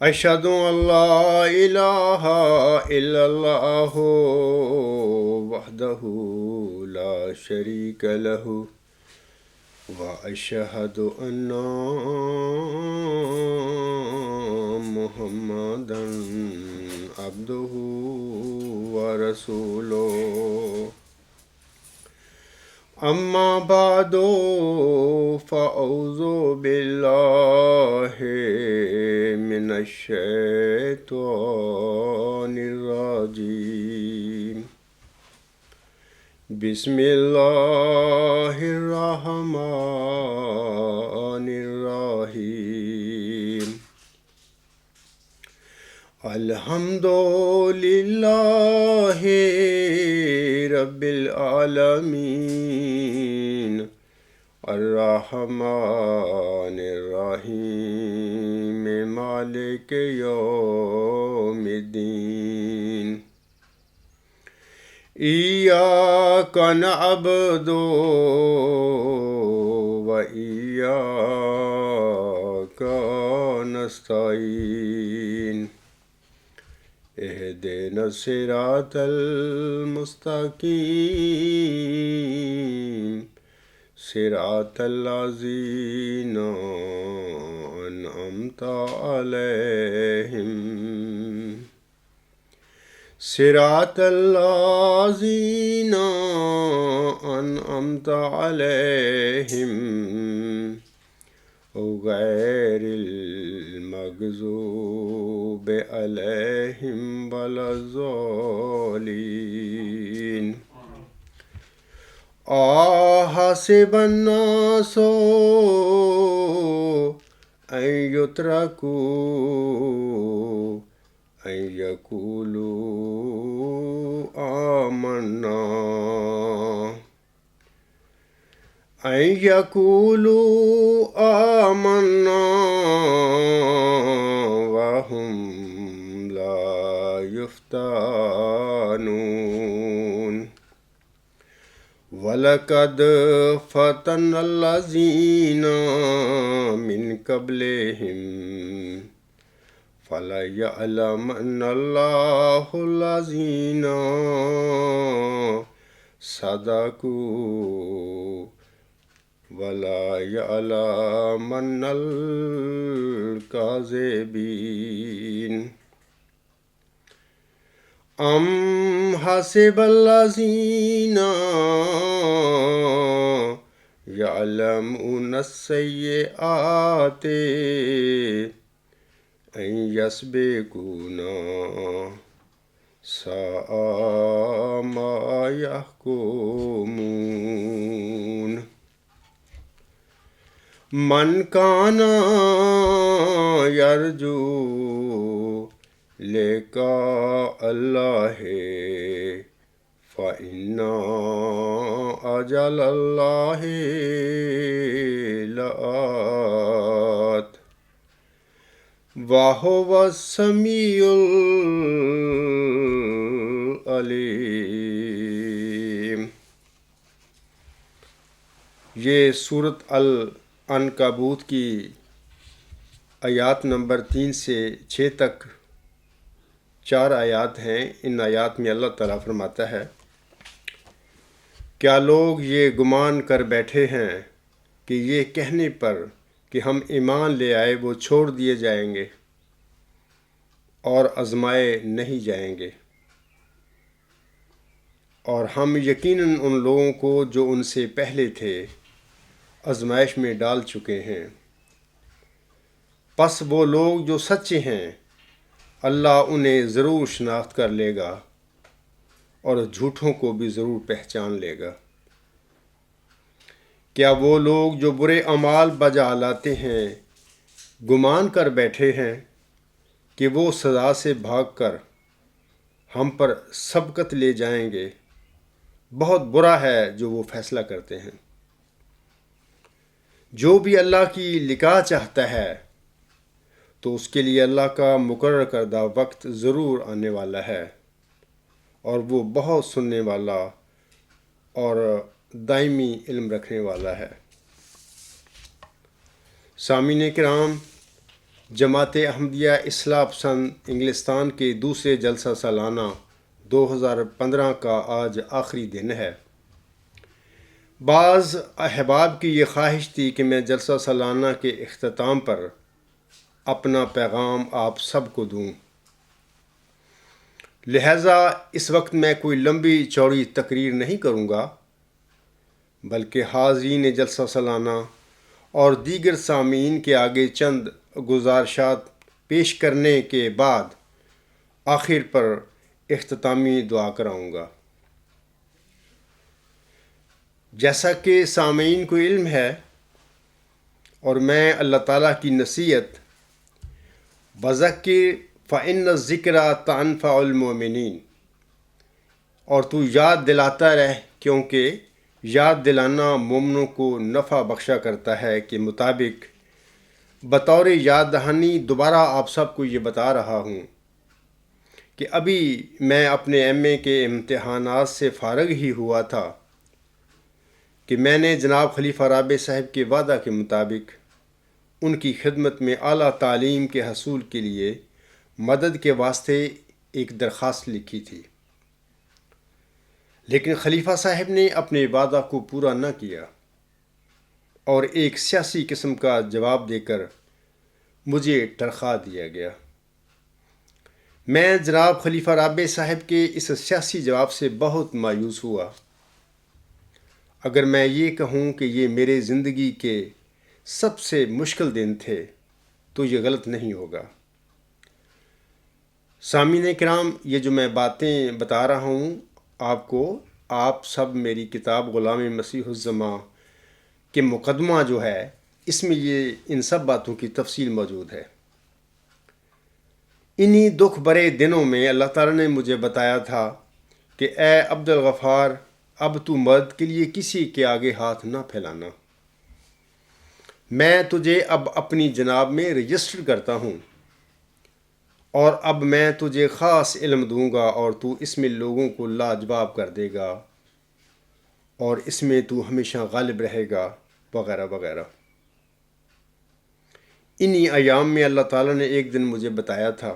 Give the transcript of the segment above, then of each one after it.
أشهد أن لا إله إلا الله وحده لا شريك له وأشهد أن محمدا عبده ورسوله أما بعد فأعوذ بالله من الشيطان الرجيم بسم الله الرحمن الرحيم الحمد لله رب العالمين الرحمن الرحيم مالك يوم الدين إياك نعبد وإياك نستعين اهدنا الصراط المستقيم صراط الذين أنعمت عليهم صراط الذين أنعمت عليهم غير المغضوب عليهم ولا الضالين أحسب الناس أن يتركوا أن يقولوا آمنا وهم لا يفتنون وَلَقَدْ فَتَنَّا الَّذِينَ مِنْ قَبْلِهِمْ فَلَيَعْلَمَنَّ اللَّهُ الَّذِينَ صَدَقُوا وَلَيَعْلَمَنَّ الْكَاذِبِينَ أَمْ حَسِبَ الَّذِينَ يَعْمَلُونَ السَّيِّئَاتِ أَنْ يَسْبِقُونَا سَاءَ مَا يَحْكُمُونَ مَنْ كَانَ يَرْجُو لقاء الله فإن أجل الله لآت وهو السميع العليم۔ یہ سورۃ العنکبوت کی آیات نمبر 3 سے 6 تک 4 آیات ہیں۔ ان آیات میں اللہ تعالیٰ فرماتا ہے، کیا لوگ یہ گمان کر بیٹھے ہیں کہ یہ کہنے پر کہ ہم ایمان لے آئے وہ چھوڑ دیے جائیں گے اور آزمائے نہیں جائیں گے، اور ہم یقیناً ان لوگوں کو جو ان سے پہلے تھے آزمائش میں ڈال چکے ہیں۔ پس وہ لوگ جو سچے ہیں اللہ انہیں ضرور شناخت کر لے گا اور جھوٹوں کو بھی ضرور پہچان لے گا۔ کیا وہ لوگ جو برے اعمال بجا لاتے ہیں گمان کر بیٹھے ہیں کہ وہ سزا سے بھاگ کر ہم پر سبقت لے جائیں گے؟ بہت برا ہے جو وہ فیصلہ کرتے ہیں۔ جو بھی اللہ کی لقاء چاہتا ہے تو اس کے لیے اللہ کا مقرر کردہ وقت ضرور آنے والا ہے، اور وہ بہت سننے والا اور دائمی علم رکھنے والا ہے۔ سامعین کرام، جماعت احمدیہ اصلاح پسند انگلستان کے دوسرے جلسہ سالانہ 2015 کا آج آخری دن ہے۔ بعض احباب کی یہ خواہش تھی کہ میں جلسہ سالانہ کے اختتام پر اپنا پیغام آپ سب کو دوں، لہٰذا اس وقت میں کوئی لمبی چوڑی تقریر نہیں کروں گا، بلکہ حاضرین جلسہ سالانہ اور دیگر سامعین کے آگے چند گزارشات پیش کرنے کے بعد آخر پر اختتامی دعا کراؤں گا۔ جیسا کہ سامعین کو علم ہے اور میں اللہ تعالیٰ کی نصیحت وَذَكِّرْ فَإِنَّ الذِّكْرَىٰ تَنفَعُ الْمُؤْمِنِينَ، اور تو یاد دلاتا رہ کیونکہ یاد دلانا مومنوں کو نفع بخشا کرتا ہے کے مطابق بطور یاد دہانی دوبارہ آپ سب کو یہ بتا رہا ہوں کہ ابھی میں اپنے ایم اے کے امتحانات سے فارغ ہی ہوا تھا کہ میں نے جناب خلیفہ رابع صاحب کے وعدہ کے مطابق ان کی خدمت میں اعلیٰ تعلیم کے حصول کے لیے مدد کے واسطے ایک درخواست لکھی تھی، لیکن خلیفہ صاحب نے اپنے وعدہ کو پورا نہ کیا اور ایک سیاسی قسم کا جواب دے کر مجھے ٹرخا دیا گیا۔ میں جناب خلیفہ رابع صاحب کے اس سیاسی جواب سے بہت مایوس ہوا۔ اگر میں یہ کہوں کہ یہ میرے زندگی کے سب سے مشکل دن تھے تو یہ غلط نہیں ہوگا۔ سامعین کرام، یہ جو میں باتیں بتا رہا ہوں آپ سب میری کتاب غلام مسیح الزماں کے مقدمہ جو ہے اس میں یہ ان سب باتوں کی تفصیل موجود ہے۔ انہی دکھ برے دنوں میں اللہ تعالیٰ نے مجھے بتایا تھا کہ اے عبد الغفار، اب تو مدد کے لیے کسی کے آگے ہاتھ نہ پھیلانا، میں تجھے اب اپنی جناب میں رجسٹر کرتا ہوں اور اب میں تجھے خاص علم دوں گا اور تو اس میں لوگوں کو لاجواب کر دے گا اور اس میں تو ہمیشہ غالب رہے گا وغیرہ وغیرہ۔ انہی ایام میں اللہ تعالیٰ نے ایک دن مجھے بتایا تھا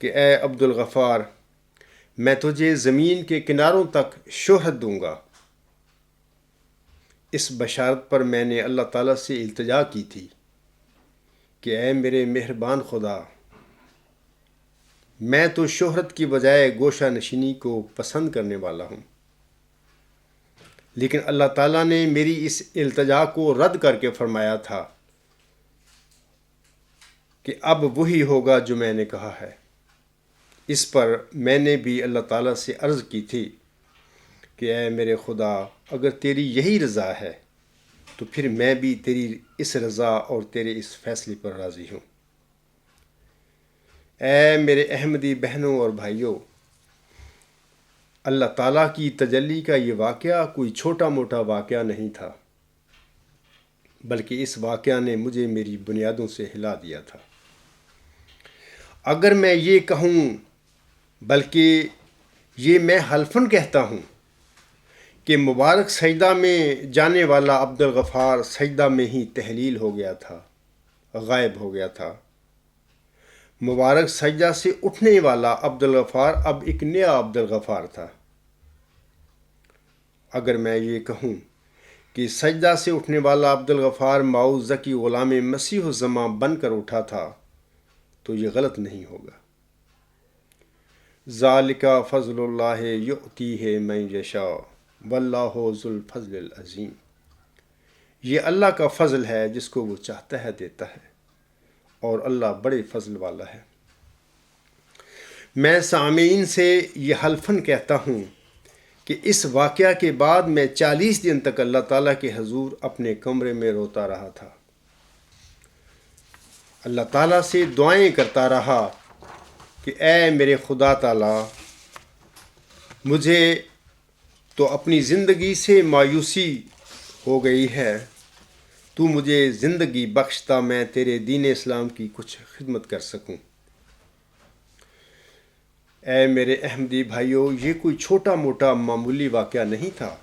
کہ اے عبد الغفار، میں تجھے زمین کے کناروں تک شہرت دوں گا۔ اس بشارت پر میں نے اللہ تعالیٰ سے التجا کی تھی کہ اے میرے مہربان خدا، میں تو شہرت کی بجائے گوشہ نشینی کو پسند کرنے والا ہوں، لیکن اللہ تعالیٰ نے میری اس التجا کو رد کر کے فرمایا تھا کہ اب وہی ہوگا جو میں نے کہا ہے۔ اس پر میں نے بھی اللہ تعالیٰ سے عرض کی تھی کہ اے میرے خدا، اگر تیری یہی رضا ہے تو پھر میں بھی تیری اس رضا اور تیرے اس فیصلے پر راضی ہوں۔ اے میرے احمدی بہنوں اور بھائیوں، اللہ تعالیٰ کی تجلی کا یہ واقعہ کوئی چھوٹا موٹا واقعہ نہیں تھا، بلکہ اس واقعہ نے مجھے میری بنیادوں سے ہلا دیا تھا۔ اگر میں یہ کہوں، بلکہ یہ میں حلفاً کہتا ہوں کہ مبارک سجدہ میں جانے والا عبد الغفار سجدہ میں ہی تحلیل ہو گیا تھا، غائب ہو گیا تھا۔ مبارک سجدہ سے اٹھنے والا عبد الغفار اب ایک نیا عبد الغفار تھا۔ اگر میں یہ کہوں کہ سجدہ سے اٹھنے والا عبد الغفار ماؤ ذکی غلام مسیح الزماں بن کر اٹھا تھا تو یہ غلط نہیں ہوگا۔ ذالک فضل اللہ یؤتیہ من یشاء واللہ ذو الفضل العظیم، یہ اللہ کا فضل ہے، جس کو وہ چاہتا ہے دیتا ہے، اور اللہ بڑے فضل والا ہے۔ میں سامعین سے یہ حلفاً کہتا ہوں کہ اس واقعہ کے بعد میں 40 دن تک اللہ تعالیٰ کے حضور اپنے کمرے میں روتا رہا تھا، اللہ تعالیٰ سے دعائیں کرتا رہا کہ اے میرے خدا تعالیٰ، مجھے تو اپنی زندگی سے مایوسی ہو گئی ہے، تو مجھے زندگی بخشتا میں تیرے دین اسلام کی کچھ خدمت کر سکوں۔ اے میرے احمدی بھائیوں، یہ کوئی چھوٹا موٹا معمولی واقعہ نہیں تھا،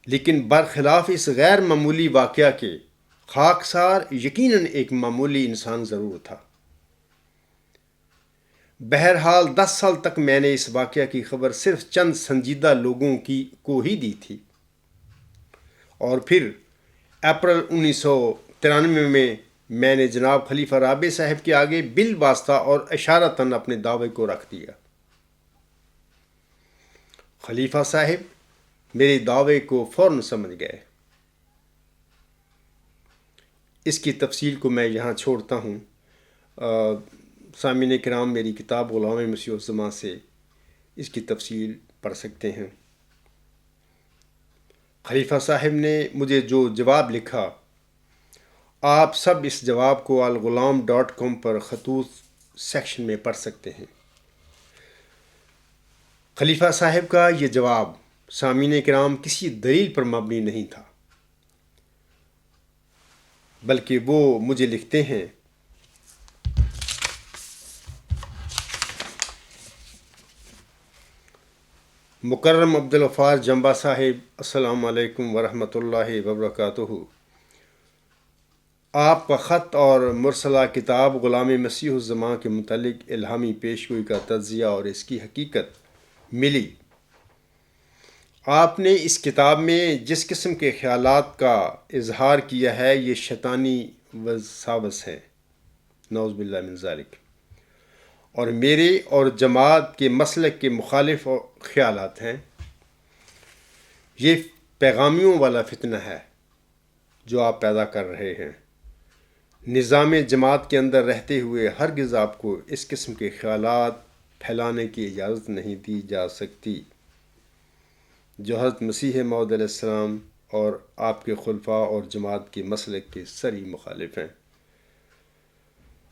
لیکن برخلاف اس غیر معمولی واقعہ کے خاکسار یقیناً ایک معمولی انسان ضرور تھا۔ بہرحال 10 سال تک میں نے اس واقعہ کی خبر صرف چند سنجیدہ لوگوں کو ہی دی تھی، اور پھر اپریل 1993 میں نے جناب خلیفہ رابع صاحب کے آگے بالواسطہ اور اشارتاً اپنے دعوے کو رکھ دیا۔ خلیفہ صاحب میرے دعوے کو فوراً سمجھ گئے۔ اس کی تفصیل کو میں یہاں چھوڑتا ہوں۔ سامعین کرام میری کتاب غلام مسیح الزماں سے اس کی تفصیل پڑھ سکتے ہیں۔ خلیفہ صاحب نے مجھے جو جواب لکھا، آپ سب اس جواب کو الغلام.com پر خطوط سیکشن میں پڑھ سکتے ہیں۔ خلیفہ صاحب کا یہ جواب سامعین کرام کسی دلیل پر مبنی نہیں تھا، بلکہ وہ مجھے لکھتے ہیں، مکرم عبدالغفار جمبا صاحب، السلام علیکم ورحمۃ اللہ وبرکاتہ۔ آپ کا خط اور مرسلہ کتاب غلام مسیح الزماں کے متعلق الہامی پیشگوئی کا تجزیہ اور اس کی حقیقت ملی۔ آپ نے اس کتاب میں جس قسم کے خیالات کا اظہار کیا ہے یہ شیطانی وساوس ہے، نعوذ باللہ من ذالک، اور میرے اور جماعت کے مسلک کے مخالف خیالات ہیں۔ یہ پیغامیوں والا فتنہ ہے جو آپ پیدا کر رہے ہیں۔ نظام جماعت کے اندر رہتے ہوئے ہرگز آپ کو اس قسم کے خیالات پھیلانے کی اجازت نہیں دی جا سکتی، جو حضرت مسیح موعود علیہ السلام اور آپ کے خلفاء اور جماعت کے مسلک کے سری مخالف ہیں۔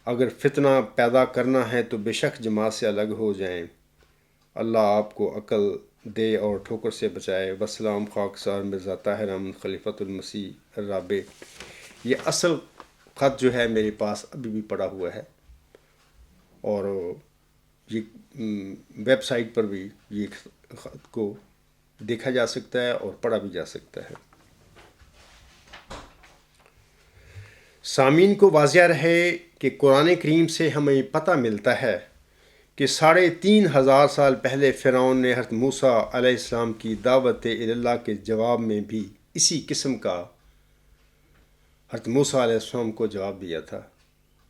اگر فتنہ پیدا کرنا ہے تو بے شک جماعت سے الگ ہو جائیں۔ اللہ آپ کو عقل دے اور ٹھوکر سے بچائے۔ وسلام، خاکسار مرزا طاہر احمد خلیفۃ المسیح الرابع۔ یہ اصل خط جو ہے میرے پاس ابھی بھی پڑا ہوا ہے، اور یہ ویب سائٹ پر بھی یہ خط کو دیکھا جا سکتا ہے اور پڑھا بھی جا سکتا ہے۔ سامعین کو واضح رہے کہ قرآن کریم سے ہمیں پتہ ملتا ہے کہ 3500 سال پہلے فرعون نے حضرت موسیٰ علیہ السلام کی دعوت اللہ کے جواب میں بھی اسی قسم کا حضرت موسیٰ علیہ السلام کو جواب دیا تھا،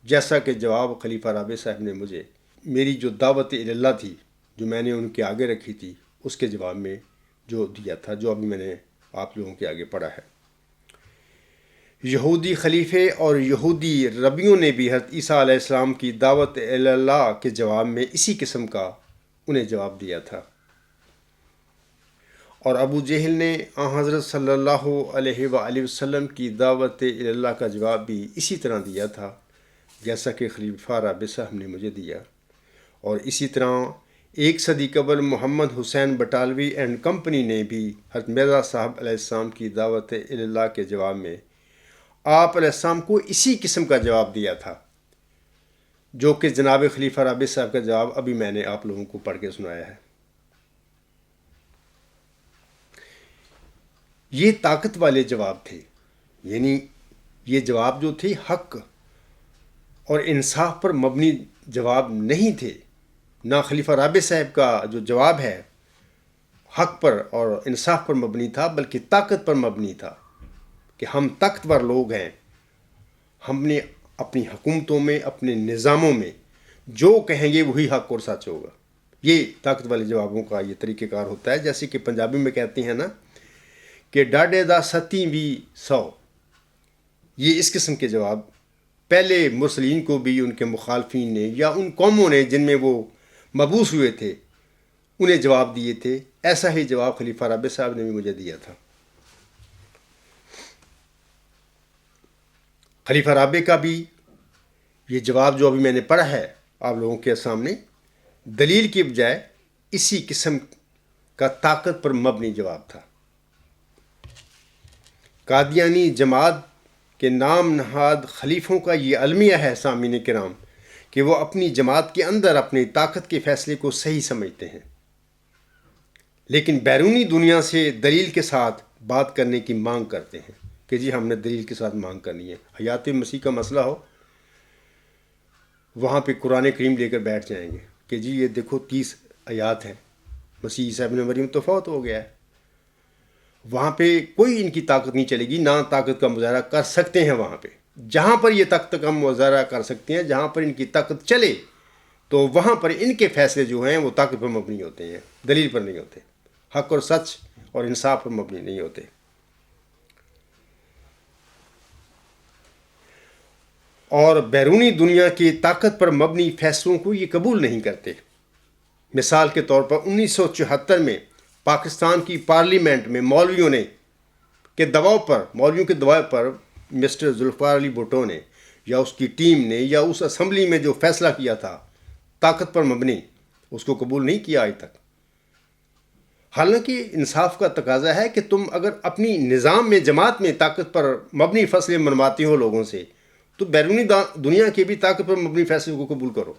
جیسا کہ جواب خلیفہ رابع صاحب نے مجھے میری جو دعوت اللہ تھی جو میں نے ان کے آگے رکھی تھی اس کے جواب میں جو دیا تھا، جو ابھی میں نے آپ لوگوں کے آگے پڑھا ہے۔ یہودی خلیفے اور یہودی ربیوں نے بھی حضرت عیسیٰ علیہ السلام کی دعوت اللہ کے جواب میں اسی قسم کا انہیں جواب دیا تھا، اور ابو جہل نے حضرت صلی اللہ علیہ وآلہ وسلم کی دعوت اللہ کا جواب بھی اسی طرح دیا تھا جیسا کہ خلیفہ رابع صاحب نے مجھے دیا، اور اسی طرح 1 صدی قبل محمد حسین بٹالوی اینڈ کمپنی نے بھی حضرت مرزا صاحب علیہ السلام کی دعوت اللہ کے جواب میں آپ علیہ السلام کو اسی قسم کا جواب دیا تھا، جو کہ جناب خلیفہ رابع صاحب کا جواب ابھی میں نے آپ لوگوں کو پڑھ کے سنایا ہے۔ یہ طاقت والے جواب تھے، یعنی یہ جواب جو تھے حق اور انصاف پر مبنی جواب نہیں تھے۔ نہ خلیفہ رابع صاحب کا جو جواب ہے حق پر اور انصاف پر مبنی تھا، بلکہ طاقت پر مبنی تھا کہ ہم طاقتور لوگ ہیں، ہم نے اپنی حکومتوں میں، اپنے نظاموں میں جو کہیں گے وہی حق اور سچ ہوگا۔ یہ طاقت والے جوابوں کا یہ طریقہ کار ہوتا ہے، جیسے کہ پنجابی میں کہتے ہیں نا کہ ڈاڈے دا ستی بھی 100۔ یہ اس قسم کے جواب پہلے مرسلین کو بھی ان کے مخالفین نے یا ان قوموں نے جن میں وہ مبعوث ہوئے تھے انہیں جواب دیے تھے۔ ایسا ہی جواب خلیفہ رابع صاحب نے بھی مجھے دیا تھا۔ خلیفہ رابع کا بھی یہ جواب جو ابھی میں نے پڑھا ہے آپ لوگوں کے سامنے، دلیل کی بجائے اسی قسم کا طاقت پر مبنی جواب تھا۔ قادیانی جماعت کے نام نہاد خلیفوں کا یہ المیہ ہے سامعین کرام کہ وہ اپنی جماعت کے اندر اپنی طاقت کے فیصلے کو صحیح سمجھتے ہیں، لیکن بیرونی دنیا سے دلیل کے ساتھ بات کرنے کی مانگ کرتے ہیں۔ کہ جی ہم نے دلیل کے ساتھ مانگ کرنی ہے. حیات مسیح کا مسئلہ ہو, وہاں پہ قرآن کریم لے کر بیٹھ جائیں گے کہ جی یہ دیکھو 30 آیات ہیں, مسیح عیسیٰ ابن مریم تو فوت ہو گیا ہے. وہاں پہ کوئی ان کی طاقت نہیں چلے گی, نہ طاقت کا مظاہرہ کر سکتے ہیں. وہاں پہ جہاں پر یہ طاقت کا مظاہرہ کر سکتے ہیں, جہاں پر ان کی طاقت چلے, تو وہاں پر ان کے فیصلے جو ہیں وہ طاقت پر مبنی ہوتے ہیں, دلیل پر نہیں ہوتے, حق اور سچ اور انصاف پر مبنی نہیں ہوتے. اور بیرونی دنیا کی طاقت پر مبنی فیصلوں کو یہ قبول نہیں کرتے. مثال کے طور پر 1974 میں پاکستان کی پارلیمنٹ میں مولویوں کے دباؤ پر مسٹر ذوالفقار علی بھٹو نے یا اس کی ٹیم نے یا اس اسمبلی میں جو فیصلہ کیا تھا طاقت پر مبنی, اس کو قبول نہیں کیا آج تک. حالانکہ انصاف کا تقاضا ہے کہ تم اگر اپنی نظام میں جماعت میں طاقت پر مبنی فیصلے منواتے ہو لوگوں سے, تو بیرونی دنیا کے بھی طاقت پر مبنی فیصلے کو قبول کرو.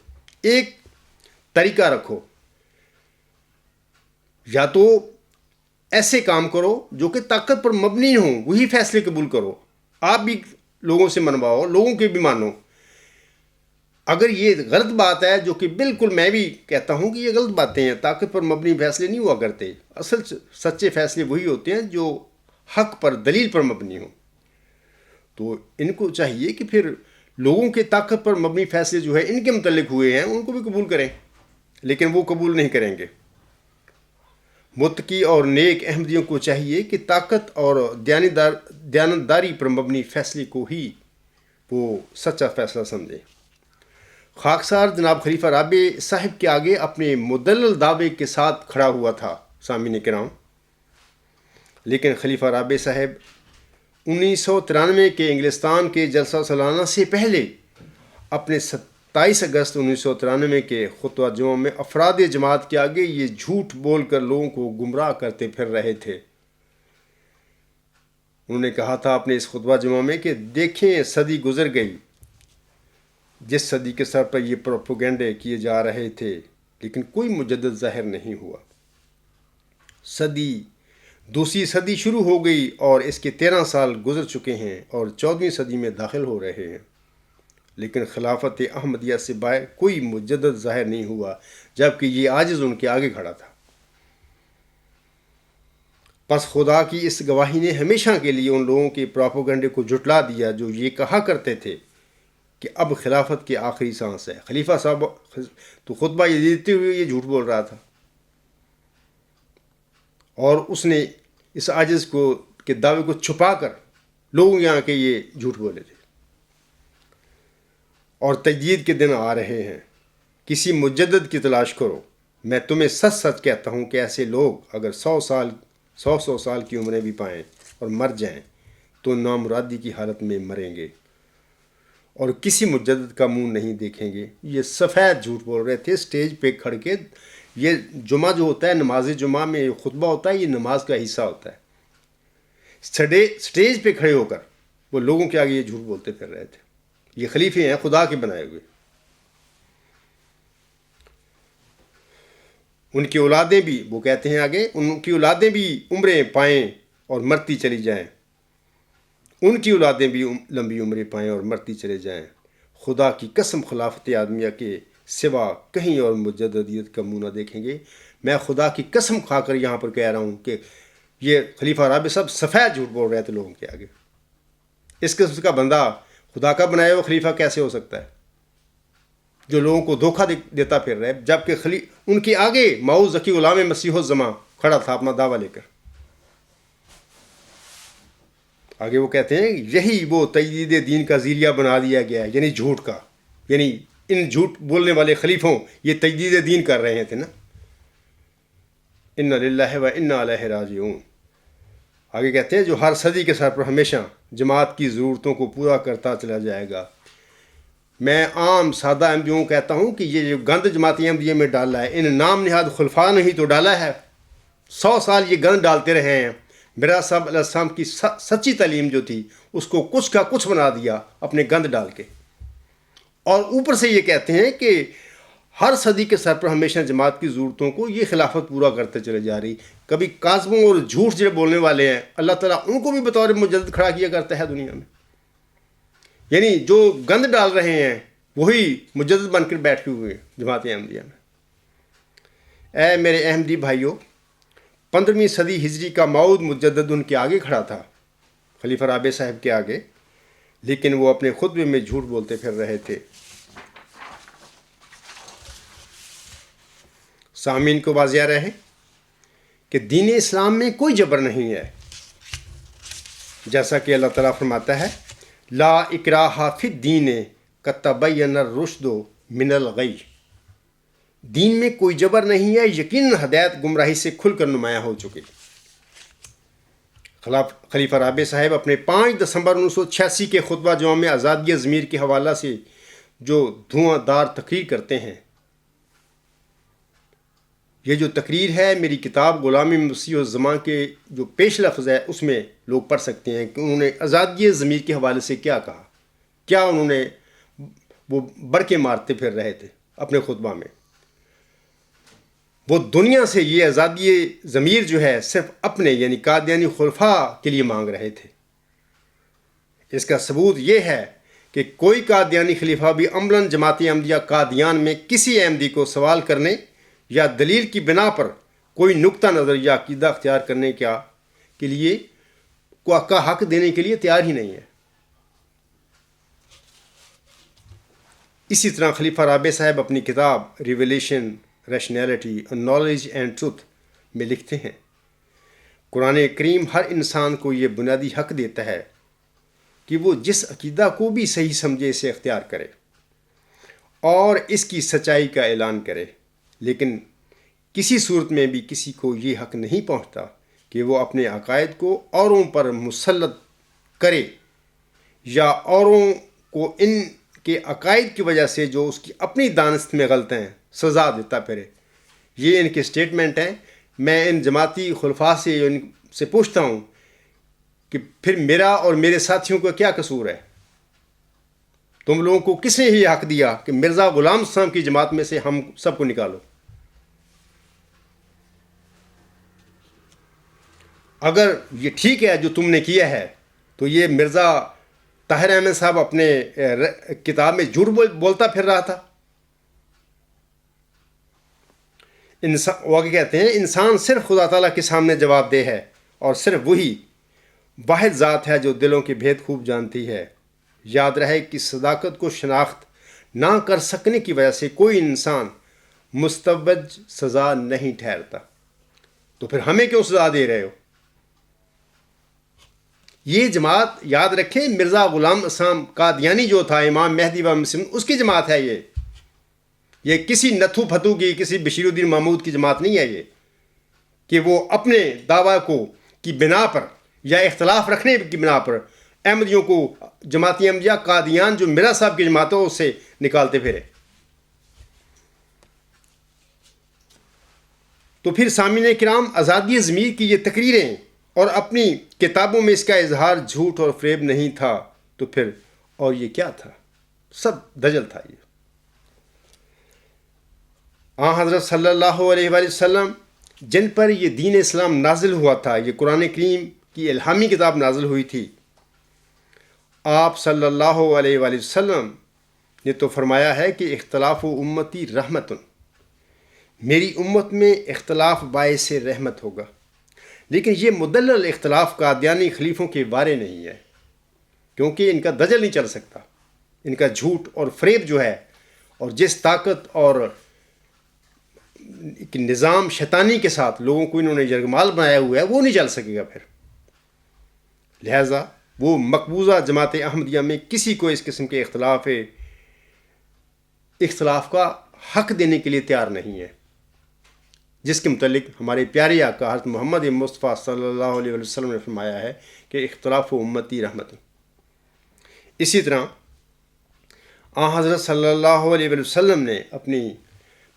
ایک طریقہ رکھو, یا تو ایسے کام کرو جو کہ طاقت پر مبنی ہوں, وہی فیصلے قبول کرو. آپ بھی لوگوں سے منواؤ, لوگوں کے بھی مانو. اگر یہ غلط بات ہے, جو کہ بالکل میں بھی کہتا ہوں کہ یہ غلط باتیں ہیں, طاقت پر مبنی فیصلے نہیں ہوا کرتے. اصل سچے فیصلے وہی ہوتے ہیں جو حق پر دلیل پر مبنی ہوں. تو ان کو چاہیے کہ پھر لوگوں کے طاقت پر مبنی فیصلے جو ہے ان کے متعلق ہوئے ہیں ان کو بھی قبول کریں, لیکن وہ قبول نہیں کریں گے. متقی اور نیک احمدیوں کو چاہیے کہ طاقت اور دیانتداری پر مبنی فیصلے کو ہی وہ سچا فیصلہ سمجھیں. خاکسار جناب خلیفہ رابع صاحب کے آگے اپنے مدلل دعوے کے ساتھ کھڑا ہوا تھا سامعین کرام, لیکن خلیفہ رابع صاحب 1993 کے انگلستان کے جلسہ سالانہ سے پہلے اپنے 27 اگست 1993 کے خطبہ جمعہ میں افراد جماعت کے آگے یہ جھوٹ بول کر لوگوں کو گمراہ کرتے پھر رہے تھے. انہوں نے کہا تھا اپنے اس خطبہ جمعہ میں کہ دیکھیں صدی گزر گئی, جس صدی کے سر پر یہ پروپیگنڈے کیے جا رہے تھے, لیکن کوئی مجدد ظاہر نہیں ہوا. دوسری صدی شروع ہو گئی اور اس کے 13 سال گزر چکے ہیں اور 14ویں صدی میں داخل ہو رہے ہیں, لیکن خلافت احمدیہ سے باہر کوئی مجدد ظاہر نہیں ہوا, جبکہ یہ عاجز ان کے آگے کھڑا تھا. پس خدا کی اس گواہی نے ہمیشہ کے لیے ان لوگوں کے پروپیگنڈے کو جھٹلا دیا جو یہ کہا کرتے تھے کہ اب خلافت کی آخری سانس ہے. خلیفہ صاحب تو خطبہ یہ دیتے ہوئے یہ جھوٹ بول رہا تھا, اور اس نے اس عاجز کے دعوے کو چھپا کر لوگوں یہاں کے یہ جھوٹ بولے تھے. اور تجدید کے دن آ رہے ہیں, کسی مجدد کی تلاش کرو. میں تمہیں سچ سچ کہتا ہوں کہ ایسے لوگ اگر 100 سال کی عمریں بھی پائیں اور مر جائیں تو نامرادی کی حالت میں مریں گے اور کسی مجدد کا منہ نہیں دیکھیں گے. یہ سفید جھوٹ بول رہے تھے اسٹیج پہ کھڑ کے. یہ جمعہ جو ہوتا ہے, نماز جمعہ میں خطبہ ہوتا ہے, یہ نماز کا حصہ ہوتا ہے. اسٹیج پہ کھڑے ہو کر وہ لوگوں کے آگے یہ جھوٹ بولتے پھر رہے تھے. یہ خلیفے ہیں خدا کے بنائے ہوئے. ان کی اولادیں بھی, وہ کہتے ہیں آگے, ان کی اولادیں بھی عمریں پائیں اور مرتی چلی جائیں. ان کی اولادیں بھی لمبی عمریں پائیں اور مرتی چلے جائیں. خدا کی قسم خلافت آدمیہ کے سوا کہیں اور مجددیت کا منہ نہ دیکھیں گے. میں خدا کی قسم کھا کر یہاں پر کہہ رہا ہوں کہ یہ خلیفہ رابع صاحب سفید جھوٹ بول رہے تھے لوگوں کے آگے. اس قسم کا بندہ خدا کا بنایا ہوا خلیفہ کیسے ہو سکتا ہے جو لوگوں کو دھوکہ دیتا پھر رہے, جبکہ ان کے آگے ماؤ ذکی غلام مسیح الزمان کھڑا تھا اپنا دعویٰ لے کر. آگے وہ کہتے ہیں یہی وہ تجدید دین کا ذریعہ بنا دیا گیا ہے, یعنی جھوٹ کا, یعنی ان جھوٹ بولنے والے خلیفوں یہ تجدید دین کر رہے تھے نا. انا للہ و انا الیہ راجعون. آگے کہتے ہیں جو ہر صدی کے سر پر ہمیشہ جماعت کی ضرورتوں کو پورا کرتا چلا جائے گا. میں عام سادہ احمدیوں کہتا ہوں کہ یہ جو گند جماعتی احمدیہ میں ڈالا ہے, ان نام نہاد خلفاء نے ہی تو ڈالا ہے. 100 سال یہ گند ڈالتے رہے ہیں. مرزا صاحب علیہ السلام کی سچی تعلیم جو تھی اس کو کچھ کا کچھ بنا دیا اپنے گند ڈال کے. اور اوپر سے یہ کہتے ہیں کہ ہر صدی کے سر پر ہمیشہ جماعت کی ضرورتوں کو یہ خلافت پورا کرتے چلے جا رہی. کبھی کاذبوں اور جھوٹ جو بولنے والے ہیں اللہ تعالیٰ ان کو بھی بطور مجدد کھڑا کیا کرتا ہے دنیا میں. یعنی جو گند ڈال رہے ہیں وہی مجدد بن کر بیٹھے ہوئے ہیں جماعت احمدیہ میں. اے میرے احمدی بھائیوں، 15ویں صدی ہجری کا موعود مجدد ان کے آگے کھڑا تھا، خلیفہ رابع صاحب کے آگے، لیکن وہ اپنے خطبے میں جھوٹ بولتے پھر رہے تھے. سامعین کو واضح رہے کہ دین اسلام میں کوئی جبر نہیں ہے، جیسا کہ اللہ تعالیٰ فرماتا ہے لا اکراہ فی الدین قد تبین الرشد من الغی. دین میں کوئی جبر نہیں ہے، یقیناً ہدایت گمراہی سے کھل کر نمایاں ہو چکی. خلیفہ رابع صاحب اپنے 5 دسمبر 1986 کے خطبہ جمعہ میں آزادی ضمیر کے حوالہ سے جو دھواں دار تقریر کرتے ہیں، یہ جو تقریر ہے میری کتاب غلامی مسیح الزمان کے جو پیش لفظ ہے اس میں لوگ پڑھ سکتے ہیں کہ انہوں نے آزادی ضمیر کے حوالے سے کیا کہا، کیا انہوں نے وہ برقیں مارتے پھر رہے تھے اپنے خطبہ میں. وہ دنیا سے یہ آزادی ضمیر جو ہے صرف اپنے یعنی قادیانی خلفاء کے لیے مانگ رہے تھے. اس کا ثبوت یہ ہے کہ کوئی قادیانی خلیفہ بھی عملاً جماعت احمدیہ قادیان میں کسی احمدی کو سوال کرنے یا دلیل کی بنا پر کوئی نقطہ نظر یا عقیدہ اختیار کرنے کے لیے کا حق دینے کے لیے تیار ہی نہیں ہے. اسی طرح خلیفہ رابع صاحب اپنی کتاب ریویلیشن ریشنیلٹی نالج اینڈ ٹروتھ میں لکھتے ہیں قرآن کریم ہر انسان کو یہ بنیادی حق دیتا ہے کہ وہ جس عقیدہ کو بھی صحیح سمجھے اسے اختیار کرے اور اس کی سچائی کا اعلان کرے، لیکن کسی صورت میں بھی کسی کو یہ حق نہیں پہنچتا کہ وہ اپنے عقائد کو اوروں پر مسلط کرے یا اوروں کو ان کے عقائد کی وجہ سے جو اس کی اپنی دانست میں غلط ہیں سزا دیتا پھرے. یہ ان کے سٹیٹمنٹ ہیں. میں ان جماعتی خلفاء سے ان سے پوچھتا ہوں کہ پھر میرا اور میرے ساتھیوں کا کیا قصور ہے؟ تم لوگوں کو کس نے یہ حق دیا کہ مرزا غلام صاحب کی جماعت میں سے ہم سب کو نکالو؟ اگر یہ ٹھیک ہے جو تم نے کیا ہے تو یہ مرزا طاہر احمد صاحب اپنے کتاب میں جھوٹ بولتا پھر رہا تھا. وہ آگے کہتے ہیں انسان صرف خدا تعالیٰ کے سامنے جواب دہ ہے اور صرف وہی واحد ذات ہے جو دلوں کے بھید خوب جانتی ہے. یاد رہے کہ صداقت کو شناخت نہ کر سکنے کی وجہ سے کوئی انسان مستوج سزا نہیں ٹھہرتا. تو پھر ہمیں کیوں سزا دے رہے ہو؟ یہ جماعت یاد رکھیں مرزا غلام اسام قادیانی جو تھا امام مہدی و مسلم اس کی جماعت ہے. یہ کسی نتھو پھتو کی کسی بشیر الدین محمود کی جماعت نہیں ہے. یہ کہ وہ اپنے دعویٰ کو کی بنا پر یا اختلاف رکھنے کی بنا پر احمدیوں کو جماعت احمدیہ قادیان جو مرزا صاحب کی جماعت ہو اس سے نکالتے پھرے. تو پھر سامعین کرام آزادی ضمیر کی یہ تقریریں اور اپنی کتابوں میں اس کا اظہار جھوٹ اور فریب نہیں تھا تو پھر اور یہ کیا تھا؟ سب دجل تھا. یہ حضرت صلی اللہ علیہ وآلہ وسلم جن پر یہ دین اسلام نازل ہوا تھا، یہ قرآن کریم کی الہامی کتاب نازل ہوئی تھی، آپ صلی اللہ علیہ وآلہ وسلم نے تو فرمایا ہے کہ اختلاف و امتی رحمتن، میری امت میں اختلاف باعث رحمت ہوگا. لیکن یہ مدلل اختلاف قادیانی خلیفوں کے بارے نہیں ہے، کیونکہ ان کا دجل نہیں چل سکتا. ان کا جھوٹ اور فریب جو ہے اور جس طاقت اور نظام شیطانی کے ساتھ لوگوں کو انہوں نے یرغمال بنایا ہوا ہے وہ نہیں چل سکے گا پھر. لہٰذا وہ مقبوضہ جماعت احمدیہ میں کسی کو اس قسم کے اختلاف کا حق دینے کے لیے تیار نہیں ہے، جس کے متعلق ہمارے پیارے آقا حضرت محمد مصطفیٰ صلی اللہ علیہ وسلم نے فرمایا ہے کہ اختلاف و امتی رحمت. اسی طرح حضرت صلی اللہ علیہ وسلم نے اپنی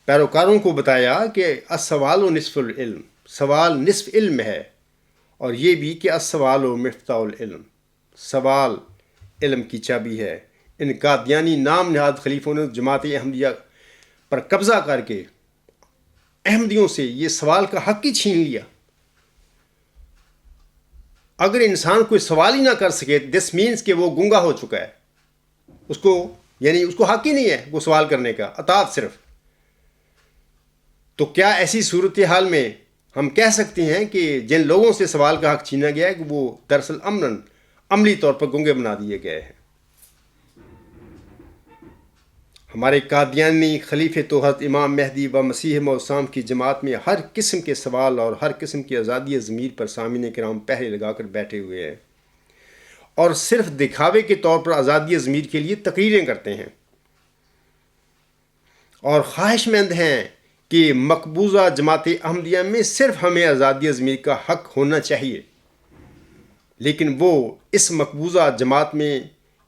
پیروکاروں کو بتایا کہ السوال و نصف العلم، سوال نصف علم ہے، اور یہ بھی کہ السوال و مفتاح العلم، سوال علم کی چابی ہے. ان قادیانی نام نہاد خلیفوں نے جماعت احمدیہ پر قبضہ کر کے احمدیوں سے یہ سوال کا حق ہی چھین لیا. اگر انسان کوئی سوال ہی نہ کر سکے دس مینس کہ وہ گنگا ہو چکا ہے. اس کو حق ہی نہیں ہے وہ سوال کرنے کا، اطاعت صرف. تو کیا ایسی صورتحال میں ہم کہہ سکتے ہیں کہ جن لوگوں سے سوال کا حق چھینا گیا ہے کہ وہ دراصل عملی طور پر گنگے بنا دیے گئے ہیں؟ ہمارے قادیانی خلیفہ توحد امام مہدی و مسیح موعود کی جماعت میں ہر قسم کے سوال اور ہر قسم کی آزادی ضمیر پر سامعین کرام پہرے لگا کر بیٹھے ہوئے ہیں اور صرف دکھاوے کے طور پر آزادی ضمیر کے لیے تقریریں کرتے ہیں اور خواہش مند ہیں کہ مقبوضہ جماعت احمدیہ میں صرف ہمیں آزادی ضمیر کا حق ہونا چاہیے، لیکن وہ اس مقبوضہ جماعت میں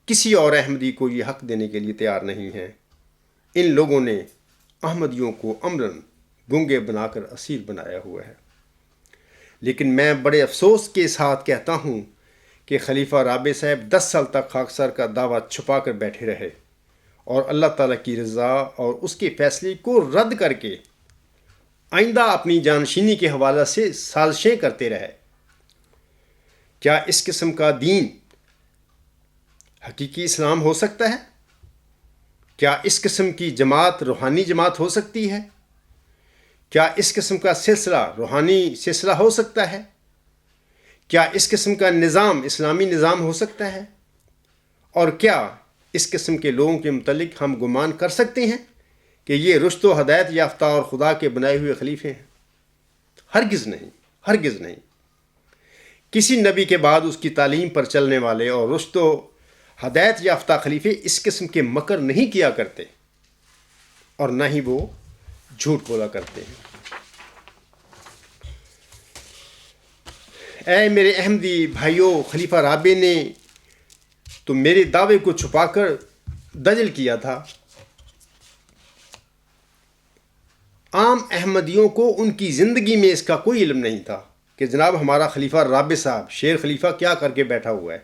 کسی اور احمدی کو یہ حق دینے کے لیے تیار نہیں ہیں. ان لوگوں نے احمدیوں کو عملاً گنگے بنا کر اسیر بنایا ہوا ہے. لیکن میں بڑے افسوس کے ساتھ کہتا ہوں کہ خلیفہ رابع صاحب 10 سال تک خاکسار کا دعویٰ چھپا کر بیٹھے رہے اور اللہ تعالیٰ کی رضا اور اس کے فیصلے کو رد کر کے آئندہ اپنی جانشینی کے حوالے سے سازشیں کرتے رہے. کیا اس قسم کا دین حقیقی اسلام ہو سکتا ہے؟ کیا اس قسم کی جماعت روحانی جماعت ہو سکتی ہے؟ کیا اس قسم کا سلسلہ روحانی سلسلہ ہو سکتا ہے؟ کیا اس قسم کا نظام اسلامی نظام ہو سکتا ہے؟ اور کیا اس قسم کے لوگوں کے متعلق ہم گمان کر سکتے ہیں کہ یہ رشد و ہدایت یافتہ اور خدا کے بنائے ہوئے خلیفے ہیں؟ ہرگز نہیں، ہرگز نہیں. کسی نبی کے بعد اس کی تعلیم پر چلنے والے اور رشد و ہدایت یافتہ خلیفے اس قسم کے مکر نہیں کیا کرتے اور نہ ہی وہ جھوٹ بولا کرتے ہیں. اے میرے احمدی بھائیوں، خلیفہ رابع نے تو میرے دعوے کو چھپا کر دجل کیا تھا. عام احمدیوں کو ان کی زندگی میں اس کا کوئی علم نہیں تھا کہ جناب ہمارا خلیفہ رابع صاحب شیر خلیفہ کیا کر کے بیٹھا ہوا ہے.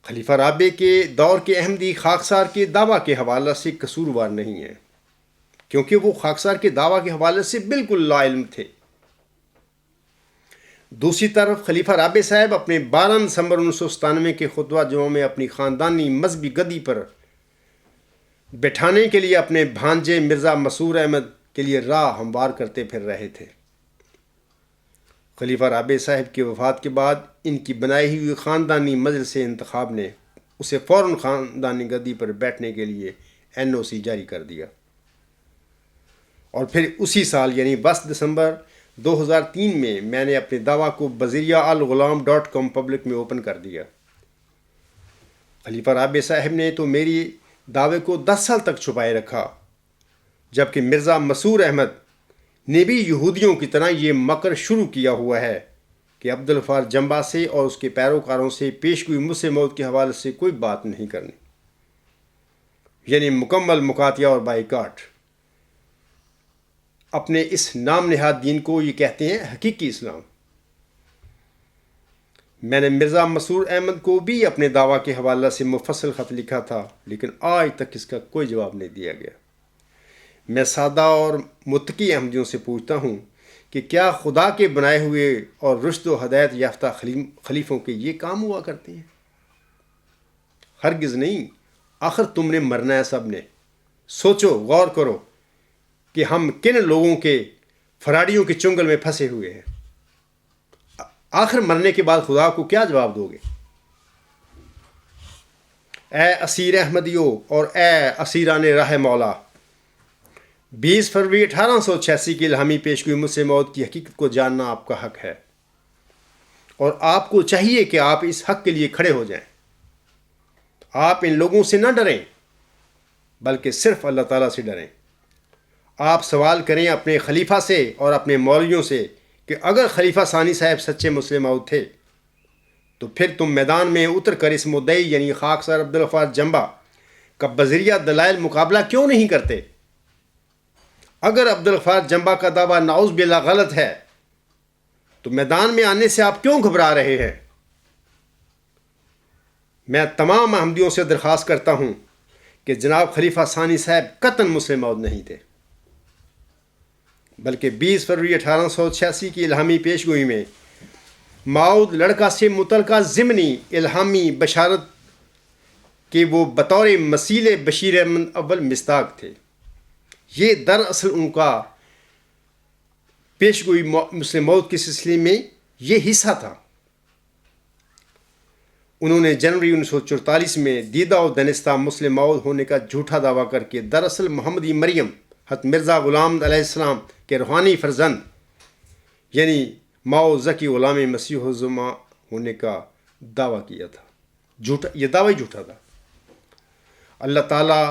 خلیفہ رابع کے دور کے احمدی خاکسار کے دعویٰ کے حوالے سے قصوروار نہیں ہیں، کیونکہ وہ خاکسار کے دعویٰ کے حوالے سے بالکل لا علم تھے. دوسری طرف خلیفہ رابع صاحب اپنے 12 دسمبر 1997 کے خطبہ جمعہ میں اپنی خاندانی مذہبی گدی پر بٹھانے کے لیے اپنے بھانجے مرزا مسرور احمد کے لیے راہ ہموار کرتے پھر رہے تھے. خلیفہ رابع صاحب کی وفات کے بعد ان کی بنائی ہوئی خاندانی مجلس انتخاب نے اسے فوراً خاندانی گدی پر بیٹھنے کے لیے NOC جاری کر دیا اور پھر اسی سال یعنی 22 دسمبر 2003 میں نے اپنے دعویٰ کو بذریعہ-الغلام.com پبلک میں اوپن کر دیا. خلیفہ رابع صاحب نے تو میری دعوے کو 10 سال تک چھپائے رکھا، جبکہ مرزا مسرور احمد نے بھی یہودیوں کی طرح یہ مکر شروع کیا ہوا ہے کہ عبدالغفار جمبا سے اور اس کے پیروکاروں سے پیشگوئی مسیح موعود کے حوالے سے کوئی بات نہیں کرنی، یعنی مکمل مقاطعہ اور بائیکاٹ. اپنے اس نام نہاد دین کو یہ کہتے ہیں حقیقی اسلام. میں نے مرزا مسرور احمد کو بھی اپنے دعویٰ کے حوالے سے مفصل خط لکھا تھا، لیکن آج تک اس کا کوئی جواب نہیں دیا گیا. میں سادہ اور متقی احمدیوں سے پوچھتا ہوں کہ کیا خدا کے بنائے ہوئے اور رشد و ہدایت یافتہ خلیفوں کے یہ کام ہوا کرتے ہیں؟ ہرگز نہیں. آخر تم نے مرنا ہے سب نے. سوچو، غور کرو کہ ہم کن لوگوں کے فراڈیوں کے چنگل میں پھنسے ہوئے ہیں. آخر مرنے کے بعد خدا کو کیا جواب دو گے؟ اے اسیر احمدیوں اور اے اسیران راہ مولا، 20 فروری 1886 کی الہامی پیشگوئی مسیح موعود کی حقیقت کو جاننا آپ کا حق ہے، اور آپ کو چاہیے کہ آپ اس حق کے لیے کھڑے ہو جائیں. آپ ان لوگوں سے نہ ڈریں بلکہ صرف اللہ تعالیٰ سے ڈریں. آپ سوال کریں اپنے خلیفہ سے اور اپنے مولویوں سے کہ اگر خلیفہ ثانی صاحب سچے مسلم موعود تھے تو پھر تم میدان میں اتر کر اس مدعی یعنی خاکسار عبدالغفار جمبا کا بذریعہ دلائل مقابلہ کیوں نہیں کرتے؟ اگر عبدالغفار جمبا کا دعویٰ نعوذ باللہ غلط ہے تو میدان میں آنے سے آپ کیوں گھبرا رہے ہیں؟ میں تمام احمدیوں سے درخواست کرتا ہوں کہ جناب خلیفہ ثانی صاحب قطعاً مسلم موعود نہیں تھے، بلکہ 20 فروری 1886 کی الہامی پیشگوئی میں ماؤد لڑکا سے متعلقہ ضمنی الہامی بشارت کہ وہ بطور مسیل بشیر احمد اول مصداق تھے، یہ دراصل ان کا پیشگوئی مسلم موعود کے سلسلے میں یہ حصہ تھا۔ انہوں نے جنوری 1944 میں دیدہ و دانستہ مسلم موعود ہونے کا جھوٹا دعویٰ کر کے دراصل محمدی مریم حضرت مرزا غلام علیہ السلام کے روحانی فرزند یعنی ماؤ ذکی غلام مسیح الزما ہونے کا دعویٰ کیا تھا۔ یہ دعویٰ جھوٹا تھا۔ اللہ تعالیٰ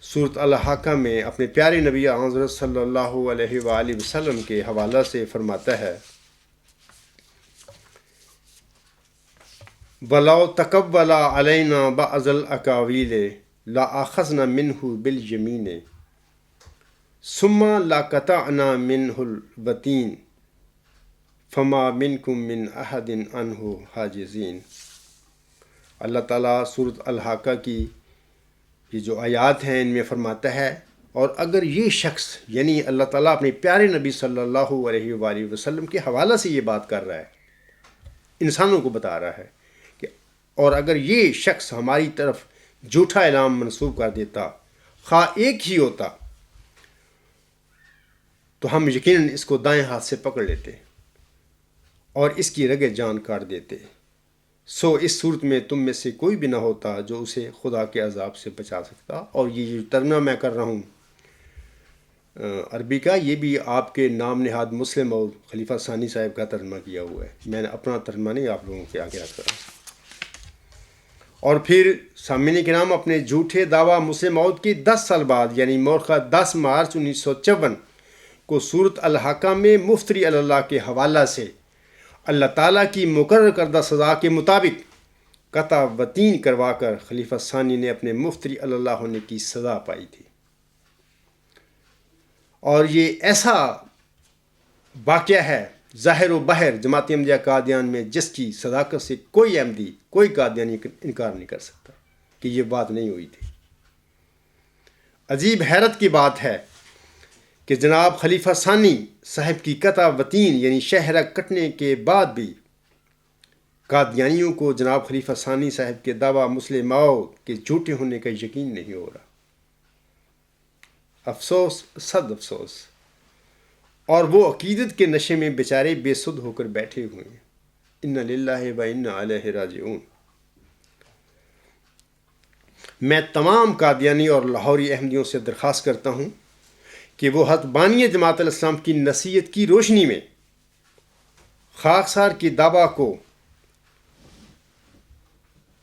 سورۃ الحاقہ میں اپنے پیارے نبی حضرت صلی اللہ علیہ وآلہ وسلم کے حوالہ سے فرماتا ہے، وَلَوْ تَقَوَّلَ عَلَيْنَا بَعْضَ الْأَقَاوِيلِ لَأَخَذْنَا مِنْهُ بِالْيَمِينِ ثُمَّ لَقَطَعْنَا مِنْهُ الْوَتِينَ فَمَا مِنْكُمْ مِنْ أَحَدٍ عَنْهُ حَاجِزِينَ۔ اللہ تعالیٰ سورۃ الحاقہ کی یہ جو آیات ہیں ان میں فرماتا ہے، اور اگر یہ شخص یعنی اللہ تعالیٰ اپنے پیارے نبی صلی اللہ علیہ وآلہ وسلم کے حوالہ سے یہ بات کر رہا ہے، انسانوں کو بتا رہا ہے کہ اور اگر یہ شخص ہماری طرف جھوٹا اعلام منسوب کر دیتا، خواہ ایک ہی ہوتا، تو ہم یقیناً اس کو دائیں ہاتھ سے پکڑ لیتے اور اس کی رگیں جان کاٹ دیتے۔ سو اس صورت میں تم میں سے کوئی بھی نہ ہوتا جو اسے خدا کے عذاب سے بچا سکتا۔ اور یہ جو ترجمہ میں کر رہا ہوں عربی کا، یہ بھی آپ کے نام نہاد مسلم موعود خلیفہ ثانی صاحب کا ترجمہ کیا ہوا ہے، میں نے اپنا ترجمہ نہیں آپ لوگوں کے آگے رکھ رہا۔ اور پھر سامعین کرام، اپنے جھوٹے دعویٰ مسلم موعود کے 10 سال بعد یعنی مورخہ 10 مارچ 1954 کو سورۃ الحاقہ میں مفتری اللہ کے حوالہ سے اللہ تعالیٰ کی مقرر کردہ سزا کے مطابق قطع وطین کروا کر خلیفہ ثانی نے اپنے مفتری اللہ ہونے کی سزا پائی تھی۔ اور یہ ایسا واقعہ ہے ظاہر و باہر جماعت احمدیہ قادیان میں، جس کی صداقت سے کوئی احمدی، کوئی قادیانی انکار نہیں کر سکتا کہ یہ بات نہیں ہوئی تھی۔ عجیب حیرت کی بات ہے کہ جناب خلیفہ ثانی صاحب کی قطع وطین یعنی شہرہ کٹنے کے بعد بھی قادیانیوں کو جناب خلیفہ ثانی صاحب کے دعویٰ مسلم موعود کے جھوٹے ہونے کا یقین نہیں ہو رہا۔ افسوس، صد افسوس۔ اور وہ عقیدت کے نشے میں بیچارے بے سدھ ہو کر بیٹھے ہوئے ہیں۔ انا للہ و انا الیہ راجعون۔ میں تمام قادیانی اور لاہوری احمدیوں سے درخواست کرتا ہوں کہ وہ حضرت بانی جماعت الاسلام کی نصیحت کی روشنی میں خاکسار کی دعویٰ کو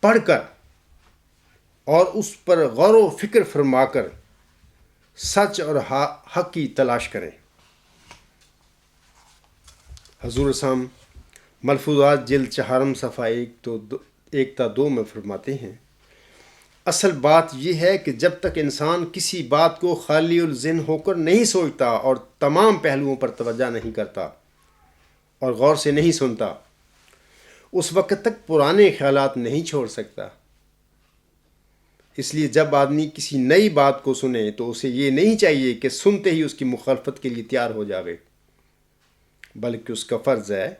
پڑھ کر اور اس پر غور و فکر فرما کر سچ اور حق کی تلاش کریں۔ حضور اسلام ملفوظات جلد 4 صفحہ 1 تا 2 میں فرماتے ہیں، اصل بات یہ ہے کہ جب تک انسان کسی بات کو خالی الذہن ہو کر نہیں سوچتا اور تمام پہلوؤں پر توجہ نہیں کرتا اور غور سے نہیں سنتا، اس وقت تک پرانے خیالات نہیں چھوڑ سکتا۔ اس لیے جب آدمی کسی نئی بات کو سنے تو اسے یہ نہیں چاہیے کہ سنتے ہی اس کی مخالفت کے لیے تیار ہو جاوے، بلکہ اس کا فرض ہے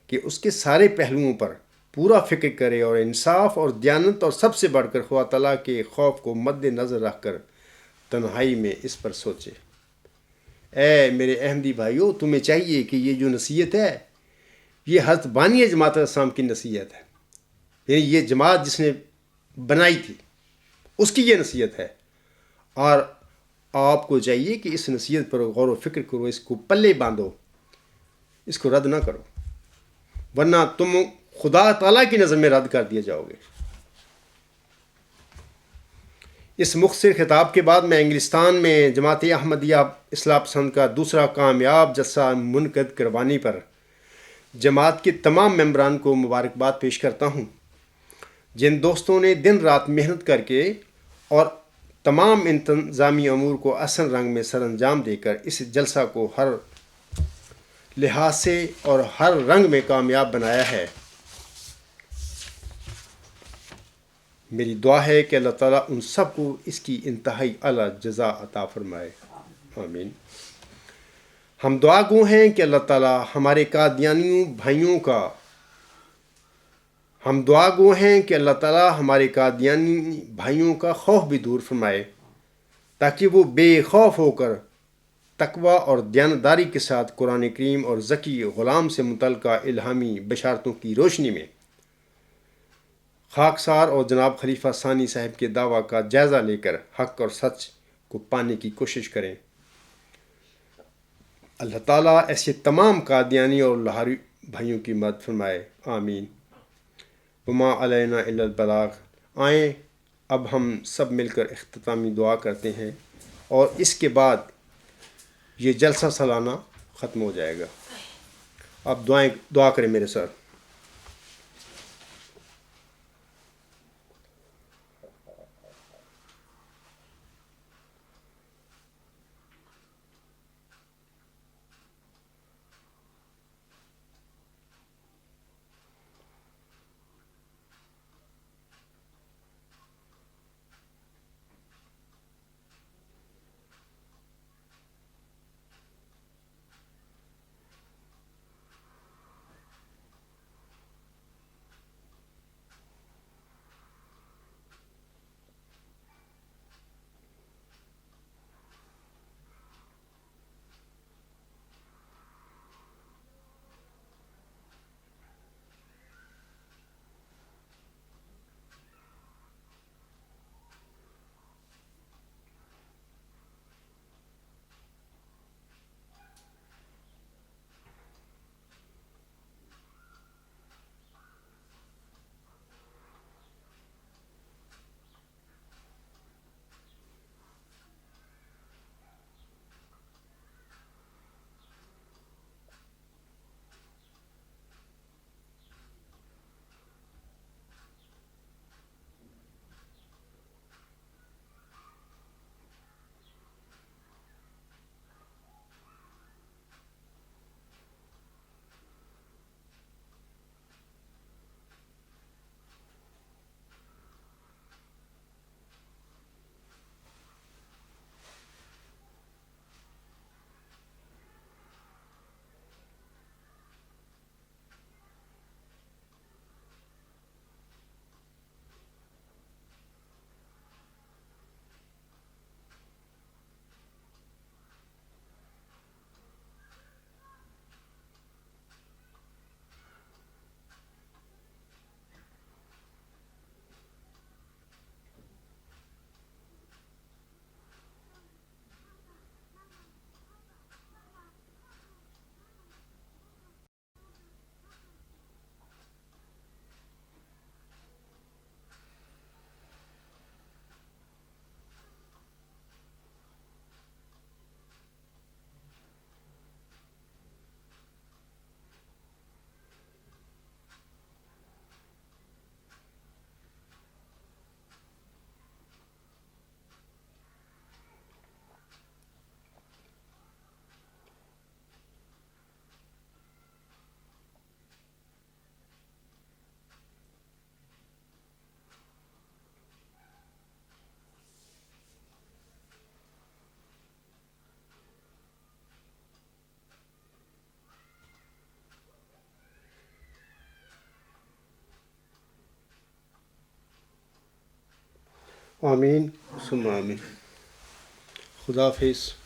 کہ اس کے سارے پہلوؤں پر پورا فکر کرے اور انصاف اور دیانت اور سب سے بڑھ کر خدا تعالیٰ کے خوف کو مد نظر رکھ کر تنہائی میں اس پر سوچے۔ اے میرے احمدی بھائیو، تمہیں چاہیے کہ یہ جو نصیحت ہے یہ حضرت بانی جماعت الاسلام کی نصیحت ہے، یعنی یہ جماعت جس نے بنائی تھی اس کی یہ نصیحت ہے، اور آپ کو چاہیے کہ اس نصیحت پر غور و فکر کرو، اس کو پلے باندھو، اس کو رد نہ کرو، ورنہ تم خدا تعالیٰ کی نظر میں رد کر دیے جاؤ گے۔ اس مختصر خطاب کے بعد میں انگلستان میں جماعت احمدیہ اصلاح پسند کا دوسرا کامیاب جلسہ منعقد کروانے پر جماعت کے تمام ممبران کو مبارکباد پیش کرتا ہوں، جن دوستوں نے دن رات محنت کر کے اور تمام انتظامی امور کو احسن رنگ میں سر انجام دے کر اس جلسہ کو ہر لحاظ سے اور ہر رنگ میں کامیاب بنایا ہے۔ میری دعا ہے کہ اللہ تعالیٰ ان سب کو اس کی انتہائی اعلیٰ جزا عطا فرمائے، آمین۔ ہم دعا گو ہیں کہ اللہ تعالیٰ ہمارے قادیانیوں بھائیوں کا خوف بھی دور فرمائے، تاکہ وہ بے خوف ہو کر تقوی اور دیانتداری کے ساتھ قرآن کریم اور ذکی غلام سے متعلقہ الہامی بشارتوں کی روشنی میں خاکسار اور جناب خلیفہ ثانی صاحب کے دعویٰ کا جائزہ لے کر حق اور سچ کو پانے کی کوشش کریں۔ اللہ تعالیٰ ایسے تمام قادیانی اور لاہوری بھائیوں کی مدد فرمائے، آمین۔ وما علینا الا البلاغ۔ آئیں اب ہم سب مل کر اختتامی دعا کرتے ہیں اور اس کے بعد یہ جلسہ سالانہ ختم ہو جائے گا۔ آپ دعا کریں میرے ساتھ۔ آمین ثم آمین۔ خدا حافظ۔